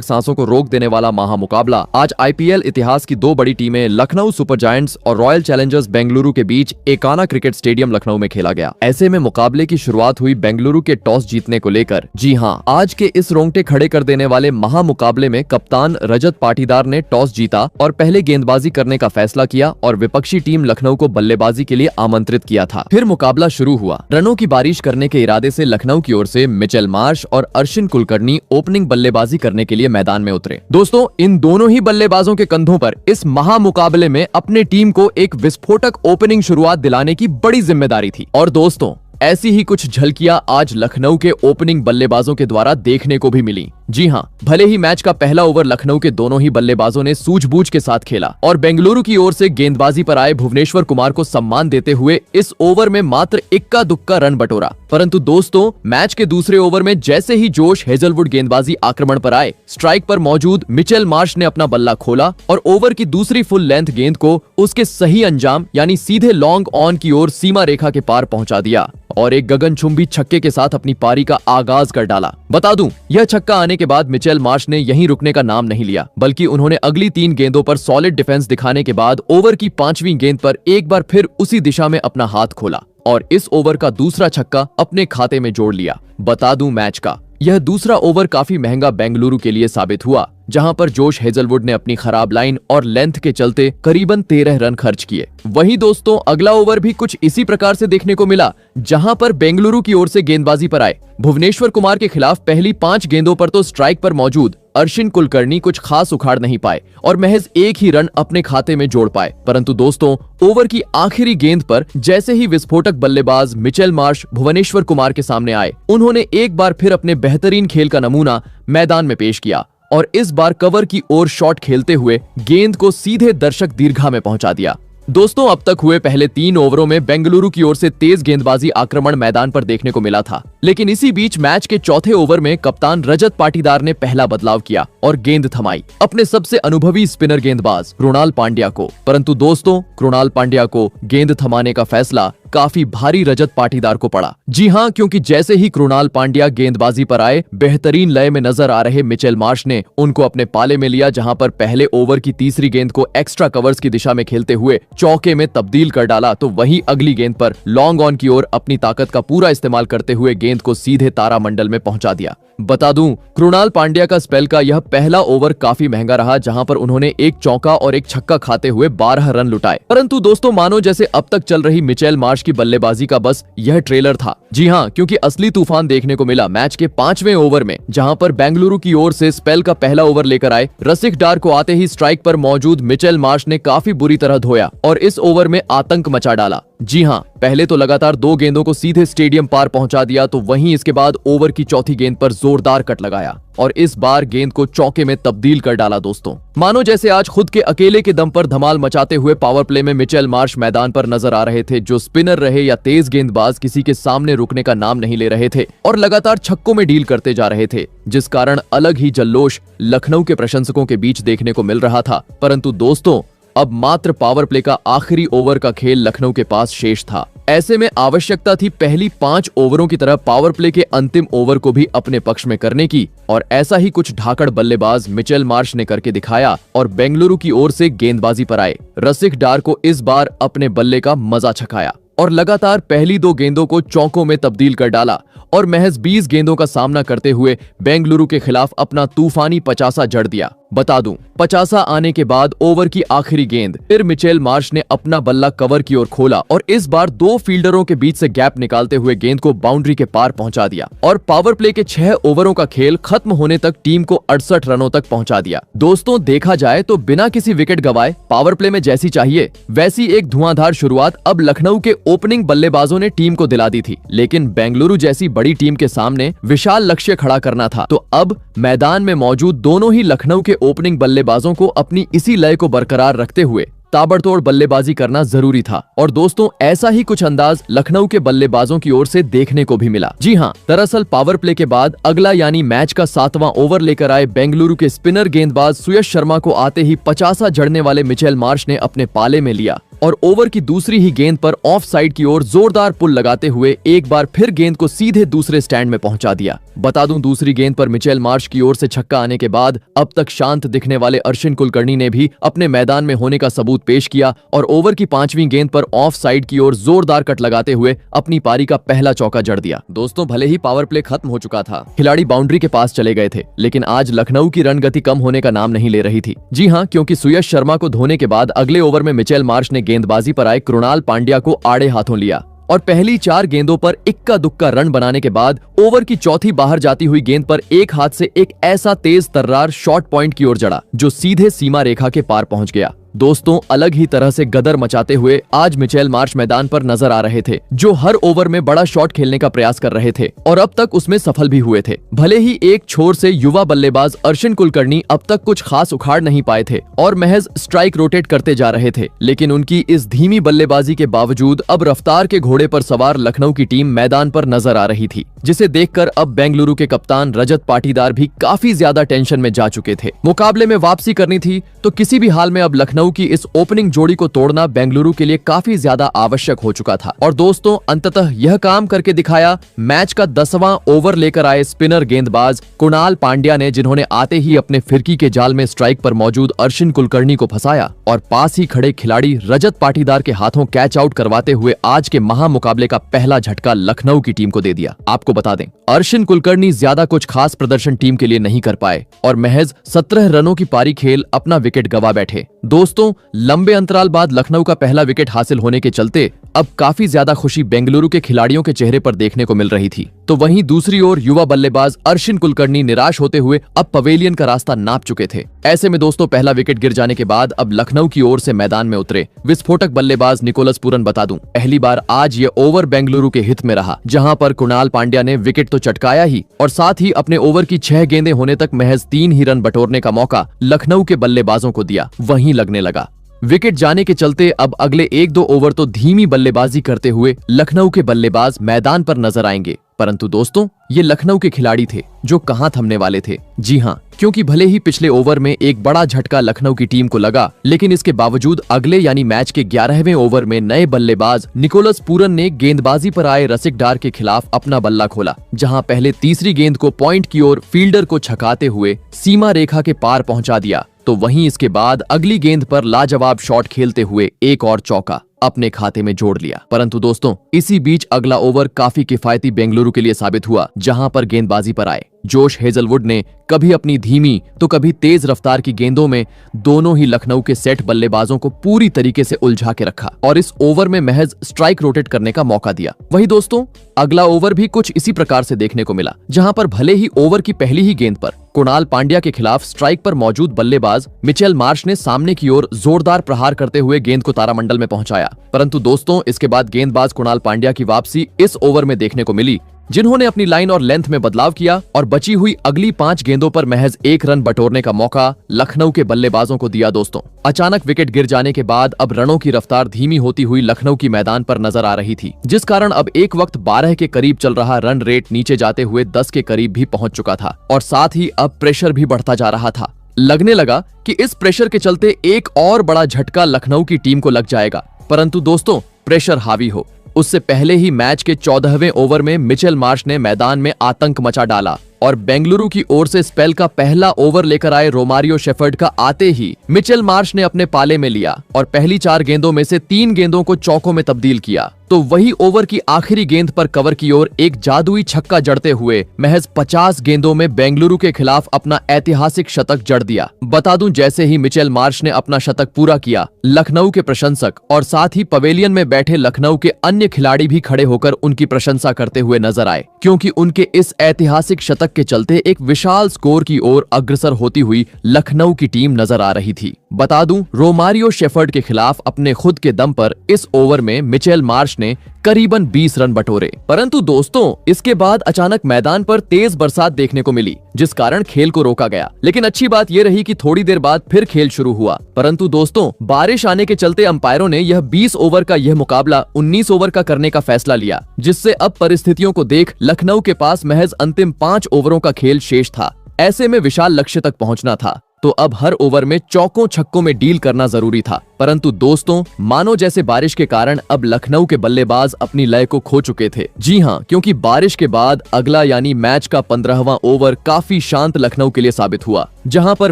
सांसों को रोक देने वाला महामुकाबला आज आईपीएल इतिहास की दो बड़ी टीमें लखनऊ सुपर जायंट्स और रॉयल चैलेंजर्स बेंगलुरु के बीच एकाना क्रिकेट स्टेडियम लखनऊ में खेला गया। ऐसे में मुकाबले की शुरुआत हुई बेंगलुरु के टॉस जीतने को लेकर। जी हां, आज के इस रोंगटे खड़े कर देने वाले महामुकाबले में कप्तान रजत पाटीदार ने टॉस जीता और पहले गेंदबाजी करने का फैसला किया और विपक्षी टीम लखनऊ को बल्लेबाजी के लिए आमंत्रित किया था। फिर मुकाबला शुरू हुआ। रनों की बारिश करने के इरादे से लखनऊ की ओर से मिचेल मार्श और अर्शिन कुलकर्णी ओपनिंग बल्लेबाजी करने के लिए मैदान में उतरे। दोस्तों, इन दोनों ही बल्लेबाजों के कंधों पर इस महामुकाबले में अपने टीम को एक विस्फोटक ओपनिंग शुरुआत दिलाने की बड़ी जिम्मेदारी थी। और दोस्तों, ऐसी ही कुछ झलकियां आज लखनऊ के ओपनिंग बल्लेबाजों के द्वारा देखने को भी मिली। जी हां, भले ही मैच का पहला ओवर लखनऊ के दोनों ही बल्लेबाजों ने सूझबूझ के साथ खेला और बेंगलुरु की ओर से गेंदबाजी पर आए भुवनेश्वर कुमार को सम्मान देते हुए इस ओवर में मात्र इक्का दुक्का रन बटोरा। परंतु दोस्तों, मैच के दूसरे ओवर में जैसे ही जोश हेजलवुड गेंदबाजी आक्रमण पर आए, स्ट्राइक पर मौजूद मिचेल मार्श ने अपना बल्ला खोला और ओवर की दूसरी फुल लेंथ गेंद को उसके सही अंजाम यानी सीधे लॉन्ग ऑन की ओर सीमा रेखा के पार पहुंचा दिया और एक गगनचुंबी छक्के के साथ अपनी पारी का आगाज कर डाला। बता दूं, यह छक्का आने के बाद मिचेल मार्श ने यहीं रुकने का नाम नहीं लिया, बल्कि उन्होंने अगली 3 गेंदों पर सॉलिड डिफेंस दिखाने के बाद ओवर की 5वीं गेंद पर एक बार फिर उसी दिशा में अपना हाथ खोला और इस ओवर का दूसरा छक्का अपने खाते में जोड़ लिया। बता दूं, मैच का यह दूसरा ओवर काफी महंगा बेंगलुरु के लिए साबित हुआ, जहां पर जोश हेजलवुड ने अपनी खराब लाइन और लेंथ के चलते करीबन 13 रन खर्च किए। वहीं दोस्तों, अगला ओवर भी कुछ इसी प्रकार से देखने को मिला, जहां पर बेंगलुरु की ओर से गेंदबाजी पर आए भुवनेश्वर कुमार के खिलाफ पहली 5 गेंदों पर तो स्ट्राइक पर मौजूद अर्शिन कुलकर्णी कुछ खास उखाड़ नहीं पाए और महज एक ही रन अपने खाते में जोड़ पाए। परंतु दोस्तों, ओवर की आखिरी गेंद पर जैसे ही विस्फोटक बल्लेबाज मिचेल मार्श भुवनेश्वर कुमार के सामने आए, उन्होंने एक बार फिर अपने बेहतरीन खेल का नमूना मैदान में पेश किया और इस बार कवर की ओर शॉट खेलते हुए गेंद को सीधे दर्शक दीर्घा में पहुंचा दिया। दोस्तों, अब तक हुए पहले 3 ओवरों में बेंगलुरु की ओर से तेज गेंदबाजी आक्रमण मैदान पर देखने को मिला था, लेकिन इसी बीच मैच के चौथे ओवर में कप्तान रजत पाटीदार ने पहला बदलाव किया और गेंद थमाई अपने सबसे अनुभवी स्पिनर गेंदबाज कृणाल पांड्या को। परंतु दोस्तों, कृणाल पांड्या को गेंद थमाने का फैसला काफी भारी रजत पाटीदार को पड़ा। जी हां, क्योंकि जैसे ही कृणाल पांड्या गेंदबाजी पर आए, बेहतरीन लय में नजर आ रहे मिचेल मार्श ने उनको अपने पाले में लिया, जहां पर पहले ओवर की तीसरी गेंद को एक्स्ट्रा कवर्स की दिशा में खेलते हुए चौके में तब्दील कर डाला, तो वहीं अगली गेंद पर लॉन्ग ऑन की ओर अपनी ताकत का पूरा इस्तेमाल करते हुए गेंद को सीधे तारामंडल में पहुंचा दिया। बता दूं, कृणाल पांड्या का स्पेल का यह पहला ओवर काफी महंगा रहा, जहां पर उन्होंने एक चौका और एक छक्का खाते हुए 12 रन लुटाए। परंतु दोस्तों, मानो जैसे अब तक चल रही मिचेल मार्श की बल्लेबाजी का बस यह ट्रेलर था। जी हां, क्योंकि असली तूफान देखने को मिला मैच के 5वें ओवर में, जहां पर बेंगलुरु की ओर से स्पेल का पहला ओवर लेकर आए रसिक डार को आते ही स्ट्राइक पर मौजूद मिचेल मार्श ने काफी बुरी तरह धोया और इस ओवर में आतंक मचा डाला। जी हां, पहले तो लगातार 2 गेंदों को सीधे स्टेडियम पार पहुंचा दिया, तो वहीं इसके बाद ओवर की चौथी गेंद पर जोरदार कट लगाया और इस बार गेंद को चौके में तब्दील कर डाला। दोस्तों, मानो जैसे आज खुद के अकेले के दम पर धमाल मचाते हुए पावर प्ले में मिचेल मार्श मैदान पर नजर आ रहे थे। जो स्पिनर रहे या तेज गेंदबाज किसी के सामने रुकने का नाम नहीं ले रहे थे और लगातार छक्कों में डील करते जा रहे थे, जिस कारण अलग ही जल्लोष लखनऊ के प्रशंसकों के बीच देखने को मिल रहा था। परंतु दोस्तों, अब मात्र पावर प्ले का आखिरी ओवर का खेल लखनऊ के पास शेष था। ऐसे में आवश्यकता थी पहली 5 ओवरों की तरह पावर प्ले के अंतिम ओवर को भी अपने पक्ष में करने की, और ऐसा ही कुछ ढाकड़ बल्लेबाज मिचेल मार्श ने करके दिखाया और बेंगलुरु की ओर से गेंदबाजी पर आए रसिक डार को इस बार अपने बल्ले का मजा चखाया और लगातार पहली 2 गेंदों को चौकों में तब्दील कर डाला और महज 20 गेंदों का सामना करते हुए बेंगलुरु के खिलाफ अपना तूफानी 50 जड़ दिया। बता दूं, 50 आने के बाद ओवर की आखिरी गेंद फिर मिचेल मार्श ने अपना बल्ला कवर की ओर खोला और इस बार 2 फील्डरों के बीच से गैप निकालते हुए गेंद को बाउंड्री के पार पहुंचा दिया और पावर प्ले के 6 ओवरों का खेल खत्म होने तक टीम को 68 रनों तक पहुंचा दिया। दोस्तों, देखा जाए तो बिना किसी विकेट गवाए पावर प्ले में जैसी चाहिए वैसी एक धुआंधार शुरुआत अब लखनऊ के ओपनिंग बल्लेबाजों ने टीम को दिला दी थी, लेकिन बेंगलुरु जैसी बड़ी टीम के सामने विशाल लक्ष्य खड़ा करना था, तो अब मैदान में मौजूद दोनों ही लखनऊ के ओपनिंग बल्लेबाजों को अपनी इसी लय को बरकरार रखते हुए ताबड़तोड़ बल्लेबाजी करना जरूरी था। और दोस्तों, ऐसा ही कुछ अंदाज लखनऊ के बल्लेबाजों की ओर से देखने को भी मिला। जी हां, दरअसल पावर प्ले के बाद अगला यानी मैच का 7वां ओवर लेकर आए बेंगलुरु के स्पिनर गेंदबाज सुयश शर्मा को आते ही 50 जड़ने वाले मिचेल मार्श ने अपने पाले में लिया और ओवर की दूसरी ही गेंद पर ऑफ साइड की ओर जोरदार पुल लगाते हुए एक बार फिर गेंद को सीधे दूसरे स्टैंड में पहुंचा दिया। बता दूं, दूसरी गेंद पर मिचेल मार्श की ओर से छक्का आने के बाद अब तक शांत दिखने वाले अर्शिन कुलकर्णी ने भी अपने मैदान में होने का सबूत पेश किया और ओवर की 5वीं गेंद पर ऑफ साइड की ओर जोरदार कट लगाते हुए अपनी पारी का पहला चौका जड़ दिया। दोस्तों, भले ही पावर प्ले खत्म हो चुका था, खिलाड़ी बाउंड्री के पास चले गए थे, लेकिन आज लखनऊ की रन गति कम होने का नाम नहीं ले रही थी। जी हाँ, क्योंकि सुयश शर्मा को धोने के बाद अगले ओवर में मिचेल मार्श ने गेंदबाजी पर आए कृणाल पांड्या को आड़े हाथों लिया और पहली 4 गेंदों पर इक्का दुक्का रन बनाने के बाद ओवर की चौथी बाहर जाती हुई गेंद पर एक हाथ से एक ऐसा तेज तर्रार शॉर्ट पॉइंट की ओर जड़ा जो सीधे सीमा रेखा के पार पहुंच गया। दोस्तों, अलग ही तरह से गदर मचाते हुए आज मिचेल मार्श मैदान पर नजर आ रहे थे, जो हर ओवर में बड़ा शॉट खेलने का प्रयास कर रहे थे और अब तक उसमें सफल भी हुए थे। भले ही एक छोर से युवा बल्लेबाज अर्शिन कुलकर्णी अब तक कुछ खास उखाड़ नहीं पाए थे और महज स्ट्राइक रोटेट करते जा रहे थे, लेकिन उनकी इस धीमी बल्लेबाजी के बावजूद अब रफ्तार के घोड़े पर सवार लखनऊ की टीम मैदान पर नजर आ रही थी, जिसे देखकर अब बेंगलुरु के कप्तान रजत पाटीदार भी काफी ज्यादा टेंशन में जा चुके थे। मुकाबले में वापसी करनी थी तो किसी भी हाल में अब लखनऊ की इस ओपनिंग जोड़ी को तोड़ना बेंगलुरु के लिए काफी ज्यादा आवश्यक हो चुका था और दोस्तों, अंततः यह काम करके दिखाया। मैच का 10वां ओवर लेकर आए स्पिनर गेंदबाज कृणाल पांड्या ने, जिन्होंने आते ही अपने फिरकी के जाल में स्ट्राइक पर मौजूद अर्शिन कुलकर्णी को फंसाया और पास ही खड़े खिलाड़ी रजत पाटीदार के हाथों कैच आउट करवाते हुए आज के महामुकाबले का पहला झटका लखनऊ की टीम को दे दिया। आपको बता दें, अर्शिन कुलकर्णी ज्यादा कुछ खास प्रदर्शन टीम के लिए नहीं कर पाए और महज 17 रनों की पारी खेल अपना विकेट गवा बैठे। दोस्तों, लंबे अंतराल बाद लखनऊ का पहला विकेट हासिल होने के चलते अब काफी ज्यादा खुशी बेंगलुरु के खिलाड़ियों के चेहरे पर देखने को मिल रही थी, तो वहीं दूसरी ओर युवा बल्लेबाज अर्शिन कुलकर्णी निराश होते हुए अब पवेलियन का रास्ता नाप चुके थे। ऐसे में दोस्तों, पहला विकेट गिर जाने के बाद अब लखनऊ की ओर से मैदान में उतरे विस्फोटक बल्लेबाज निकोलस पूरन। बता दूं, पहली बार आज ये ओवर बेंगलुरु के हित में रहा, जहां पर कृणाल पांड्या ने विकेट तो चटकाया ही और साथ ही अपने ओवर की 6 गेंदें होने तक महज 3 ही रन बटोरने का मौका लखनऊ के बल्लेबाजों को दिया। वहीं लगने लगा विकेट जाने के चलते अब अगले 1-2 ओवर तो धीमी बल्लेबाजी करते हुए लखनऊ के बल्लेबाज मैदान पर नजर आएंगे, परंतु दोस्तों, ये लखनऊ के खिलाड़ी थे जो कहां थमने वाले थे। जी हां, क्योंकि भले ही पिछले ओवर में एक बड़ा झटका लखनऊ की टीम को लगा, लेकिन इसके बावजूद अगले यानी मैच के 11वें ओवर में नए बल्लेबाज निकोलस पूरन ने गेंदबाजी पर आए रसिक डार के खिलाफ अपना बल्ला खोला, जहां पहले तीसरी गेंद को पॉइंट की ओर फील्डर को छकाते हुए सीमा रेखा के पार पहुंचा दिया, तो वहीं इसके बाद अगली गेंद पर लाजवाब शॉट खेलते हुए एक और चौका अपने खाते में जोड़ लिया। परंतु दोस्तों, इसी बीच अगला ओवर काफी किफायती बेंगलुरु के लिए साबित हुआ, जहां पर गेंदबाजी पर आए जोश हेजलवुड ने कभी अपनी धीमी तो कभी तेज रफ्तार की गेंदों में दोनों ही लखनऊ के सेट बल्लेबाजों को पूरी तरीके से उलझा के रखा और इस ओवर में महज स्ट्राइक रोटेट करने का मौका दिया। वही दोस्तों, अगला ओवर भी कुछ इसी प्रकार से देखने को मिला, जहां पर भले ही ओवर की पहली ही गेंद पर कृणाल पांड्या के खिलाफ स्ट्राइक पर मौजूद बल्लेबाज मिचेल मार्श ने सामने की ओर जोरदार प्रहार करते हुए गेंद को तारामंडल में पहुंचाया, परंतु दोस्तों, इसके बाद गेंदबाज कृणाल पांड्या की वापसी इस ओवर में देखने को मिली, जिन्होंने अपनी लाइन और लेंथ में बदलाव किया और बची हुई अगली 5 गेंदों पर महज 1 रन बटोरने का मौका लखनऊ के बल्लेबाजों को दिया। दोस्तों, अचानक विकेट गिर जाने के बाद अब रनों की रफ्तार धीमी होती हुई लखनऊ की मैदान पर नजर आ रही थी, जिस कारण अब एक वक्त 12 के करीब चल रहा रन रेट नीचे जाते हुए 10 के करीब भी पहुंच चुका था और साथ ही अब प्रेशर भी बढ़ता जा रहा था। लगने लगा कि इस प्रेशर के चलते एक और बड़ा झटका लखनऊ की टीम को लग जाएगा, परंतु दोस्तों, प्रेशर हावी हो उससे पहले ही मैच के 14वें ओवर में मिचेल मार्श ने मैदान में आतंक मचा डाला और बेंगलुरु की ओर से स्पेल का पहला ओवर लेकर आए रोमारियो शेफर्ड का आते ही मिचेल मार्श ने अपने पाले में लिया और पहली 4 गेंदों में से 3 गेंदों को चौकों में तब्दील किया, तो वही ओवर की आखिरी गेंद पर कवर की ओर एक जादुई छक्का जड़ते हुए महज 50 गेंदों में बेंगलुरु के खिलाफ अपना ऐतिहासिक शतक जड़ दिया। बता दूं, जैसे ही मिचेल मार्श ने अपना शतक पूरा किया, लखनऊ के प्रशंसक और साथ ही पवेलियन में बैठे लखनऊ के अन्य खिलाड़ी भी खड़े होकर उनकी प्रशंसा करते हुए नजर आए, क्योंकि उनके इस ऐतिहासिक शतक के चलते एक विशाल स्कोर की ओर अग्रसर होती हुई लखनऊ की टीम नजर आ रही थी। बता दूं, रोमारियो शेफर्ड के खिलाफ अपने खुद के दम पर इस ओवर में मिचेल मार्श ने करीबन 20 रन बटोरे, परंतु दोस्तों, इसके बाद अचानक मैदान पर तेज बरसात देखने को मिली, जिस कारण खेल को रोका गया। लेकिन अच्छी बात यह रही कि थोड़ी देर बाद फिर खेल शुरू हुआ, परंतु दोस्तों, बारिश आने के चलते अंपायरों ने यह 20 ओवर का यह मुकाबला 19 ओवर का करने का फैसला लिया, जिससे अब परिस्थितियों को देख लखनऊ के पास महज अंतिम 5 ओवरों का खेल शेष था। ऐसे में विशाल लक्ष्य तक पहुंचना था तो अब हर ओवर में चौकों छक्कों में डील करना जरूरी था। परंतु दोस्तों, मानो जैसे बारिश के कारण अब लखनऊ के बल्लेबाज अपनी लय को खो चुके थे। जी हां, क्योंकि बारिश के बाद अगला यानी मैच का 15वां ओवर काफी शांत लखनऊ के लिए साबित हुआ, जहां पर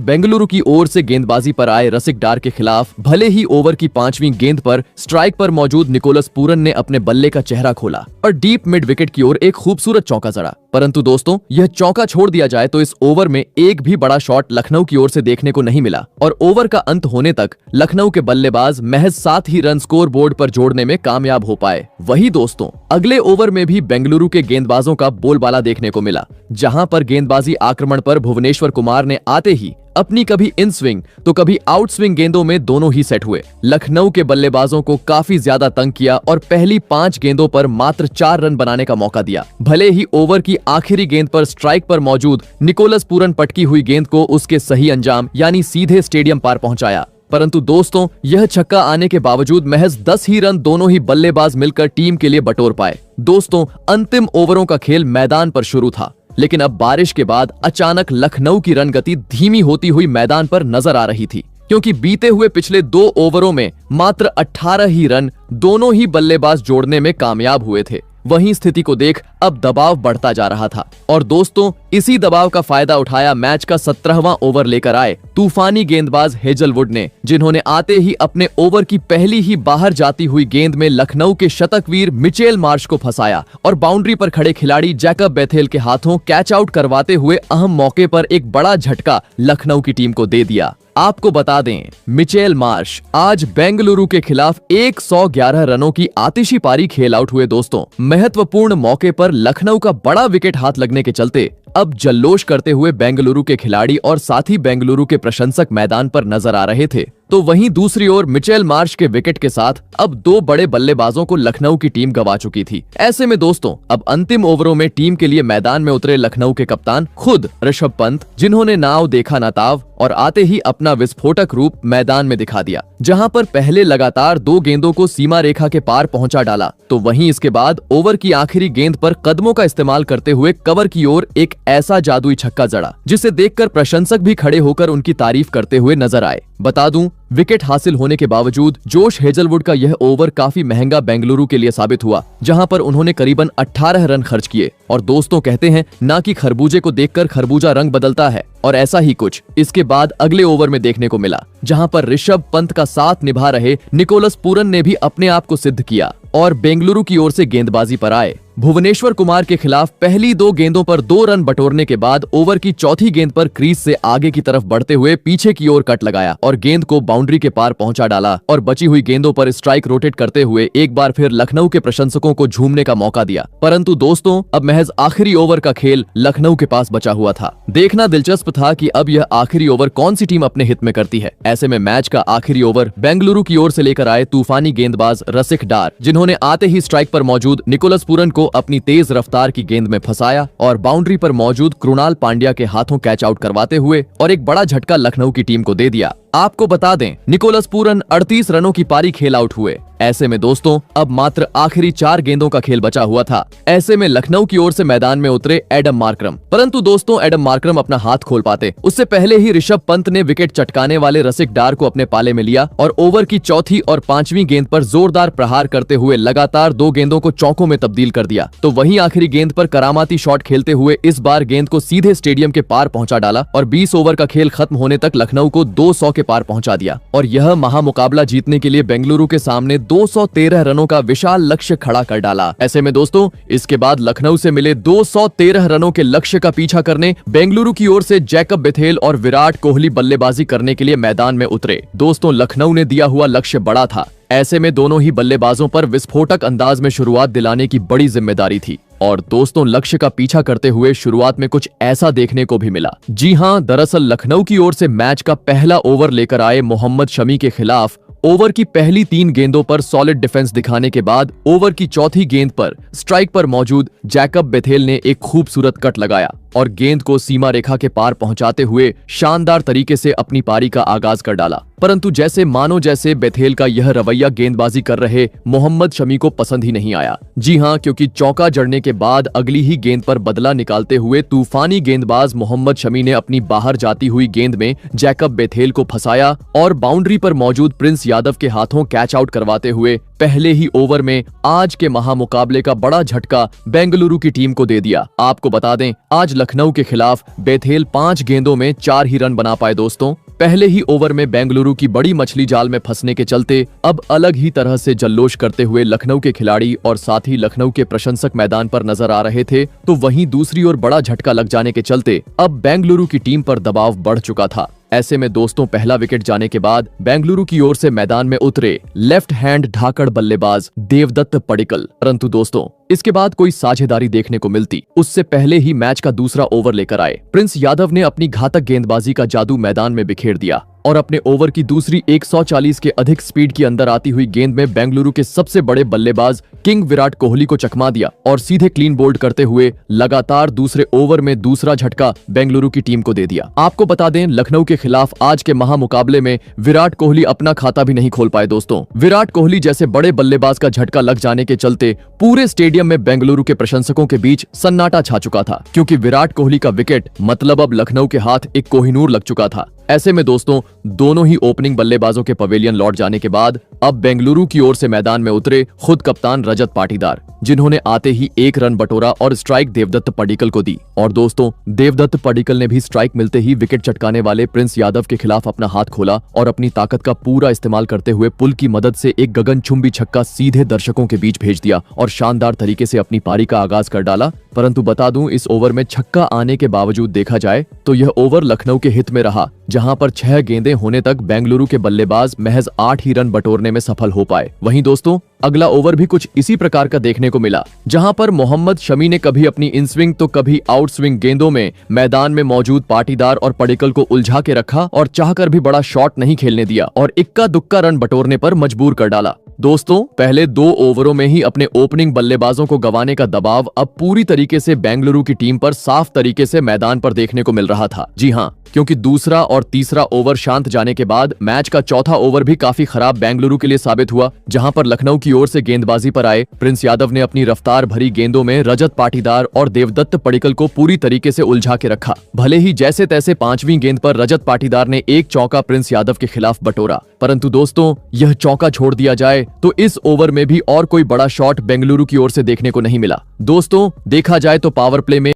बेंगलुरु की ओर से गेंदबाजी पर आए रसिक डार के खिलाफ भले ही ओवर की 5वीं गेंद पर स्ट्राइक पर मौजूद निकोलस पूरन ने अपने बल्ले का चेहरा खोला और डीप मिड विकेट की ओर एक खूबसूरत चौका जड़ा। परंतु दोस्तों, यह चौका छोड़ दिया जाए तो इस ओवर में एक भी बड़ा शॉट लखनऊ की ओर से देखने को नहीं मिला और ओवर का अंत होने तक लखनऊ के बल्लेबाज महज 7 ही रन स्कोर बोर्ड पर जोड़ने में कामयाब हो पाए। वही दोस्तों, अगले ओवर में भी बेंगलुरु के गेंदबाजों का बोलबाला देखने को मिला, जहां पर गेंदबाजी आक्रमण पर भुवनेश्वर कुमार ने आते ही अपनी कभी इन स्विंग तो कभी आउट स्विंग गेंदों में दोनों ही सेट हुए। लखनऊ के बल्लेबाजों को काफी ज्यादा तंग किया और पहली 5 गेंदों पर मात्र 4 रन बनाने का मौका दिया। भले ही ओवर की आखिरी गेंद पर स्ट्राइक पर मौजूद निकोलस पूरन पटकी हुई गेंद को उसके सही अंजाम यानी सीधे स्टेडियम पार पहुंचाया, परंतु दोस्तों, यह छक्का आने के बावजूद महज 10 ही रन दोनों ही बल्लेबाज मिलकर टीम के लिए बटोर पाए। दोस्तों, अंतिम ओवरों का खेल मैदान पर शुरू था, लेकिन अब बारिश के बाद अचानक लखनऊ की रन गति धीमी होती हुई मैदान पर नजर आ रही थी, क्योंकि बीते हुए पिछले 2 ओवरों में मात्र 18 ही रन दोनों ही बल्लेबाज जोड़ने में कामयाब हुए थे। वहीं स्थिति को देख अब दबाव बढ़ता जा रहा था और दोस्तों, इसी दबाव का फायदा उठाया मैच का 17वां ओवर लेकर आए तूफानी गेंदबाज हेजलवुड ने, जिन्होंने आते ही अपने ओवर की पहली ही बाहर जाती हुई गेंद में लखनऊ के शतकवीर मिचेल मार्श को फंसाया और बाउंड्री पर खड़े खिलाड़ी जैकब बेथेल के हाथों कैच आउट करवाते हुए अहम मौके पर एक बड़ा झटका लखनऊ की टीम को दे दिया। आपको बता दें, मिचेल मार्श आज बेंगलुरु के खिलाफ 111 रनों की आतिशी पारी खेल आउट हुए। दोस्तों, महत्वपूर्ण मौके पर लखनऊ का बड़ा विकेट हाथ लगने के चलते अब जल्लोश करते हुए बेंगलुरु के खिलाड़ी और साथ ही बेंगलुरु के प्रशंसक मैदान पर नजर आ रहे थे। तो वहीं दूसरी ओर मिचेल मार्श के विकेट के साथ अब 2 बड़े बल्लेबाजों को लखनऊ की टीम गंवा चुकी थी। ऐसे में दोस्तों, अब अंतिम ओवरों में टीम के लिए मैदान में उतरे लखनऊ के कप्तान खुद ऋषभ पंत, जिन्होंने नाव देखा ना ताव और आते ही अपना विस्फोटक रूप मैदान में दिखा दिया, जहां पर पहले लगातार 2 गेंदों को सीमा रेखा के पार पहुंचा डाला, तो वहीं इसके बाद ओवर की आखिरी गेंद पर कदमों का इस्तेमाल करते हुए कवर की ओर एक ऐसा जादुई छक्का जड़ा, जिसे देखकर प्रशंसक भी खड़े होकर उनकी तारीफ करते हुए नजर आए। बता दूं, विकेट हासिल होने के बावजूद जोश हेजलवुड का यह ओवर काफी महंगा बेंगलुरु के लिए साबित हुआ, जहां पर उन्होंने करीबन 18 रन खर्च किए। और दोस्तों, कहते हैं ना कि खरबूजे को देखकर खरबूजा रंग बदलता है, और ऐसा ही कुछ इसके बाद अगले ओवर में देखने को मिला, जहां पर ऋषभ पंत का साथ निभा रहे निकोलस पूरन ने भी अपने आप को सिद्ध किया और बेंगलुरु की ओर से गेंदबाजी पर आए। भुवनेश्वर कुमार के खिलाफ पहली 2 गेंदों पर 2 रन बटोरने के बाद ओवर की चौथी गेंद पर क्रीज से आगे की तरफ बढ़ते हुए पीछे की ओर कट लगाया और गेंद को बाउंड्री के पार पहुंचा डाला और बची हुई गेंदों पर स्ट्राइक रोटेट करते हुए एक बार फिर लखनऊ के प्रशंसकों को झूमने का मौका दिया। परंतु दोस्तों, अब महज आखिरी ओवर का खेल लखनऊ के पास बचा हुआ था। देखना दिलचस्प था कि अब यह आखिरी ओवर कौन सी टीम अपने हित में करती है। ऐसे में मैच का आखिरी ओवर बेंगलुरु की ओर से लेकर आए तूफानी गेंदबाज रसिक डार, जिन्होंने आते ही स्ट्राइक पर मौजूद निकोलस पूरन को अपनी तेज रफ्तार की गेंद में फंसाया और बाउंड्री पर मौजूद कृणाल पांड्या के हाथों कैच आउट करवाते हुए और एक बड़ा झटका लखनऊ की टीम को दे दिया। आपको बता दें, निकोलस पूरन 38 रनों की पारी खेल आउट हुए। ऐसे में दोस्तों, अब मात्र आखिरी 4 गेंदों का खेल बचा हुआ था। ऐसे में लखनऊ की ओर से मैदान में उतरे एडम मार्करम, परंतु दोस्तों, एडम मार्करम अपना हाथ खोल पाते उससे पहले ही ऋषभ पंत ने विकेट चटकाने वाले रसिक डार को अपने पाले में लिया और ओवर की चौथी और 5वीं गेंद पर जोरदार प्रहार करते हुए लगातार 2 गेंदों को चौकों में तब्दील कर दिया। तो वहीं आखिरी गेंद पर करामाती शॉट खेलते हुए इस बार गेंद को सीधे स्टेडियम के पार पहुंचा डाला और 20 ओवर का खेल खत्म होने तक लखनऊ को 200 के पार पहुंचा दिया और यह महामुकाबला जीतने के लिए बेंगलुरु के सामने 213 रनों का विशाल लक्ष्य खड़ा कर डाला। ऐसे में दोस्तों, इसके बाद लखनऊ से मिले 213 रनों के लक्ष्य का पीछा करने बेंगलुरु की ओर से जैकब बेथेल और विराट कोहली बल्लेबाजी करने के लिए मैदान में उतरे। दोस्तों, लखनऊ ने दिया हुआ लक्ष्य बड़ा था। ऐसे में दोनों ही बल्लेबाजों पर विस्फोटक अंदाज में शुरुआत दिलाने की बड़ी जिम्मेदारी थी और दोस्तों, लक्ष्य का पीछा करते हुए शुरुआत में कुछ ऐसा देखने को भी मिला। जी हां, दरअसल लखनऊ की ओर से मैच का पहला ओवर लेकर आए मोहम्मद शमी के खिलाफ ओवर की पहली 3 गेंदों पर सॉलिड डिफेंस दिखाने के बाद ओवर की चौथी गेंद पर स्ट्राइक पर मौजूद जैकब बेथेल ने एक खूबसूरत कट लगाया और गेंद को सीमा रेखा के पार पहुंचाते हुए शानदार तरीके से अपनी पारी का आगाज कर डाला। परंतु जैसे बेथेल का यह रवैया गेंदबाजी कर रहे मोहम्मद शमी को पसंद ही नहीं आया। जी हां, क्योंकि चौका जड़ने के बाद अगली ही गेंद पर बदला निकालते हुए तूफानी गेंदबाज मोहम्मद शमी ने अपनी बाहर जाती हुई गेंद में जैकब बेथेल को फंसाया और बाउंड्री पर मौजूद प्रिंस यादव के हाथों कैच आउट करवाते हुए पहले ही ओवर में आज के महामुकाबले का बड़ा झटका बेंगलुरु की टीम को दे दिया। आपको बता दें, आज लखनऊ के खिलाफ बेथेल 5 गेंदों में 4 ही रन बना पाए। दोस्तों, पहले ही ओवर में बेंगलुरु की बड़ी मछली जाल में फंसने के चलते अब अलग ही तरह से जल्लोष करते हुए लखनऊ के खिलाड़ी और साथ ही लखनऊ के प्रशंसक मैदान पर नजर आ रहे थे, तो वहीं दूसरी ओर बड़ा झटका लग जाने के चलते अब बेंगलुरु की टीम पर दबाव बढ़ चुका था। ऐसे में दोस्तों, पहला विकेट जाने के बाद बेंगलुरु की ओर से मैदान में उतरे लेफ्ट हैंड ढाकड़ बल्लेबाज देवदत्त पडिक्कल। परंतु दोस्तों, इसके बाद कोई साझेदारी देखने को मिलती उससे पहले ही मैच का दूसरा ओवर लेकर आए प्रिंस यादव ने अपनी घातक गेंदबाजी का जादू मैदान में बिखेर दिया और अपने ओवर की दूसरी 140 के अधिक स्पीड की अंदर आती हुई गेंद में बेंगलुरु के सबसे बड़े बल्लेबाज किंग विराट कोहली को चकमा दिया और सीधे क्लीन बोल्ड करते हुए लगातार दूसरे ओवर में दूसरा झटका बेंगलुरु की टीम को दे दिया। आपको बता दें, लखनऊ के खिलाफ आज के महामुकाबले में विराट कोहली अपना खाता भी नहीं खोल पाए। दोस्तों, विराट कोहली जैसे बड़े बल्लेबाज का झटका लग जाने के चलते पूरे स्टेडियम में बेंगलुरु के प्रशंसकों के बीच सन्नाटा छा चुका था, क्योंकि विराट कोहली का विकेट मतलब अब लखनऊ के हाथ एक कोहिनूर लग चुका था। ऐसे में दोस्तों, दोनों ही ओपनिंग बल्लेबाजों के पवेलियन लौट जाने के बाद अब बेंगलुरु की ओर से मैदान में उतरे खुद कप्तान रजत पाटीदार, जिन्होंने आते ही 1 रन बटोरा और स्ट्राइक देवदत्त पडिक्कल को दी। और दोस्तों, देवदत्त पडिक्कल ने भी स्ट्राइक मिलते ही विकेट चटकाने वाले प्रिंस यादव के खिलाफ अपना हाथ खोला और अपनी ताकत का पूरा इस्तेमाल करते हुए पुल की मदद से एक गगनचुंबी छक्का सीधे दर्शकों के बीच भेज दिया और शानदार तरीके से अपनी पारी का आगाज कर डाला। परंतु बता दूं, इस ओवर में छक्का आने के बावजूद देखा जाए तो यह ओवर लखनऊ के हित में रहा, जहां पर 6 गेंदें होने तक बेंगलुरु के बल्लेबाज महज 8 ही रन बटोरने में सफल हो पाए। वहीं दोस्तों, अगला ओवर भी कुछ इसी प्रकार का देखने को मिला, जहां पर मोहम्मद शमी ने कभी अपनी इन स्विंग तो कभी आउट स्विंग गेंदों में मैदान में मौजूद पाटीदार और पडिक्कल को उलझा के रखा और चाहकर भी बड़ा शॉट नहीं खेलने दिया और इक्का दुक्का रन बटोरने पर मजबूर कर डाला। दोस्तों, पहले 2 ओवरों में ही अपने ओपनिंग बल्लेबाजों को गंवाने का दबाव अब पूरी तरीके से बेंगलुरु की टीम पर साफ तरीके से मैदान पर देखने को मिल रहा था। जी हां, क्योंकि दूसरा और तीसरा ओवर शांत जाने के बाद मैच का चौथा ओवर भी काफी खराब बेंगलुरु के लिए साबित हुआ, जहां पर लखनऊ की ओर से गेंदबाजी पर आए प्रिंस यादव ने अपनी रफ्तार भरी गेंदों में रजत पाटीदार और देवदत्त पडिक्कल को पूरी तरीके से उलझा के रखा। भले ही जैसे तैसे 5वीं गेंद पर रजत पाटीदार ने एक चौका प्रिंस यादव के खिलाफ बटोरा, परंतु दोस्तों, यह चौका छोड़ दिया जाए तो इस ओवर में भी और कोई बड़ा शॉट बेंगलुरु की ओर से देखने को नहीं मिला। दोस्तों, देखा जाए तो पावर प्ले में